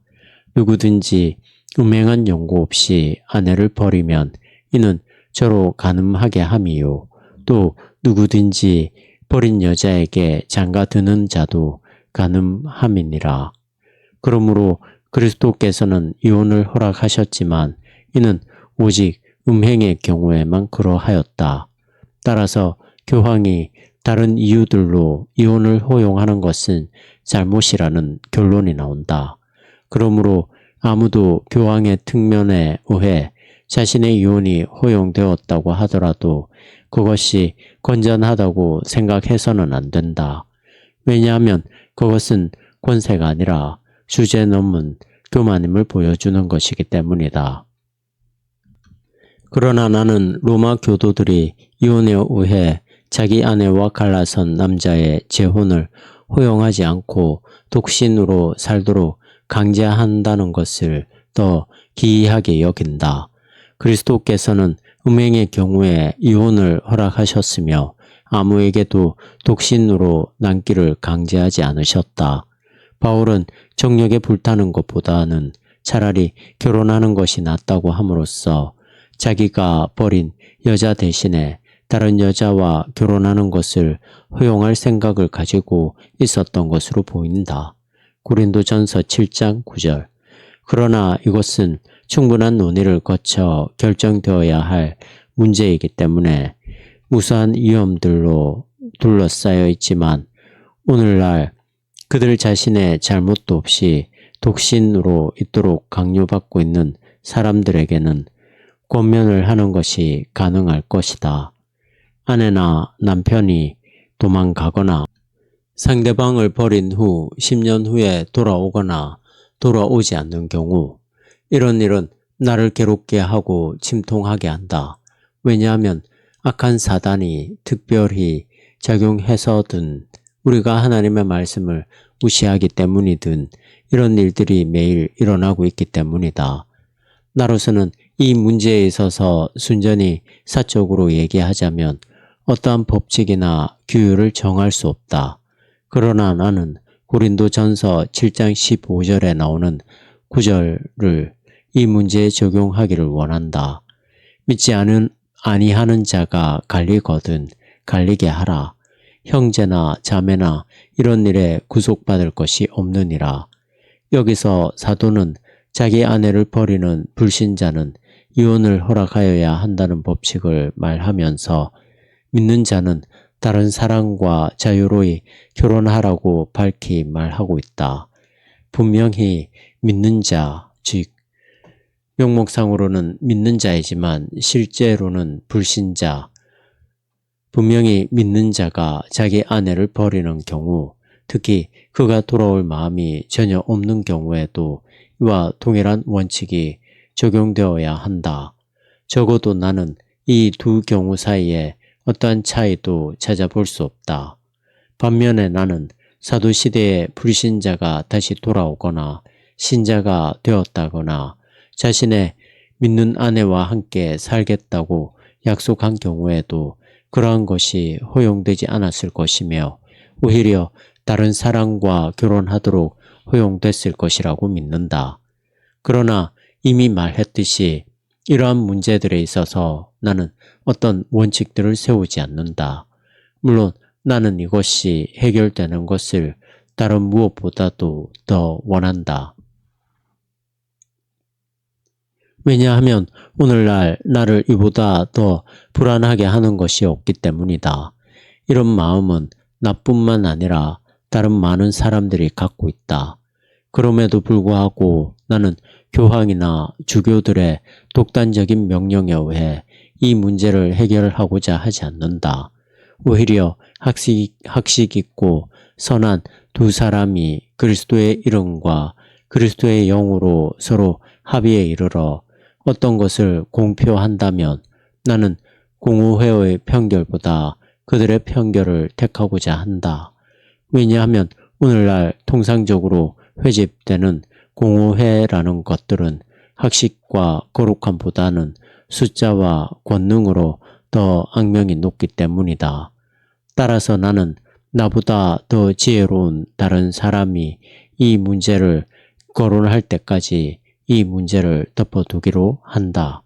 누구든지 음행한 연고 없이 아내를 버리면 이는 저로 간음하게 함이요. 또 누구든지 버린 여자에게 장가드는 자도 간음함이니라. 그러므로 그리스도께서는 이혼을 허락하셨지만 이는 오직 음행의 경우에만 그러하였다. 따라서 교황이 다른 이유들로 이혼을 허용하는 것은 잘못이라는 결론이 나온다. 그러므로 아무도 교황의 특면에 의해 자신의 이혼이 허용되었다고 하더라도 그것이 건전하다고 생각해서는 안 된다. 왜냐하면 그것은 권세가 아니라 주제 넘은 교만임을 보여주는 것이기 때문이다. 그러나 나는 로마 교도들이 이혼에 의해 자기 아내와 갈라선 남자의 재혼을 허용하지 않고 독신으로 살도록 강제한다는 것을 더 기이하게 여긴다. 그리스도께서는 음행의 경우에 이혼을 허락하셨으며 아무에게도 독신으로 남기를 강제하지 않으셨다. 바울은 정욕에 불타는 것보다는 차라리 결혼하는 것이 낫다고 함으로써 자기가 버린 여자 대신에 다른 여자와 결혼하는 것을 허용할 생각을 가지고 있었던 것으로 보인다. 고린도전서 7장 9절. 그러나 이것은 충분한 논의를 거쳐 결정되어야 할 문제이기 때문에 무수한 위험들로 둘러싸여 있지만 오늘날 그들 자신의 잘못도 없이 독신으로 있도록 강요받고 있는 사람들에게는 권면을 하는 것이 가능할 것이다. 아내나 남편이 도망가거나 상대방을 버린 후 10년 후에 돌아오거나 돌아오지 않는 경우 이런 일은 나를 괴롭게 하고 침통하게 한다. 왜냐하면 악한 사단이 특별히 작용해서든 우리가 하나님의 말씀을 무시하기 때문이든 이런 일들이 매일 일어나고 있기 때문이다. 나로서는 이 문제에 있어서 순전히 사적으로 얘기하자면 어떠한 법칙이나 규율을 정할 수 없다. 그러나 나는 고린도전서 7장 15절에 나오는 구절을 이 문제에 적용하기를 원한다. 믿지 아니하는 자가 갈리거든 갈리게 하라. 형제나 자매나 이런 일에 구속받을 것이 없느니라. 여기서 사도는 자기 아내를 버리는 불신자는 이혼을 허락하여야 한다는 법칙을 말하면서 믿는 자는 다른 사람과 자유로이 결혼하라고 밝히 말하고 있다. 분명히 믿는 자, 즉 명목상으로는 믿는 자이지만 실제로는 불신자, 분명히 믿는 자가 자기 아내를 버리는 경우, 특히 그가 돌아올 마음이 전혀 없는 경우에도 이와 동일한 원칙이 적용되어야 한다. 적어도 나는 이 두 경우 사이에 어떠한 차이도 찾아볼 수 없다. 반면에 나는 사도시대의 불신자가 다시 돌아오거나 신자가 되었다거나 자신의 믿는 아내와 함께 살겠다고 약속한 경우에도 그러한 것이 허용되지 않았을 것이며 오히려 다른 사람과 결혼하도록 허용됐을 것이라고 믿는다. 그러나 이미 말했듯이 이러한 문제들에 있어서 나는 어떤 원칙들을 세우지 않는다. 물론 나는 이것이 해결되는 것을 다른 무엇보다도 더 원한다. 왜냐하면 오늘날 나를 이보다 더 불안하게 하는 것이 없기 때문이다. 이런 마음은 나뿐만 아니라 다른 많은 사람들이 갖고 있다. 그럼에도 불구하고 나는 교황이나 주교들의 독단적인 명령에 의해 이 문제를 해결하고자 하지 않는다. 오히려 학식 있고 선한 두 사람이 그리스도의 이름과 그리스도의 영으로 서로 합의에 이르러 어떤 것을 공표한다면 나는 공의회의 편결보다 그들의 편결을 택하고자 한다. 왜냐하면 오늘날 통상적으로 회집되는 공의회라는 것들은 학식과 거룩함보다는 숫자와 권능으로 더 악명이 높기 때문이다. 따라서 나는 나보다 더 지혜로운 다른 사람이 이 문제를 거론할 때까지 이 문제를 덮어두기로 한다.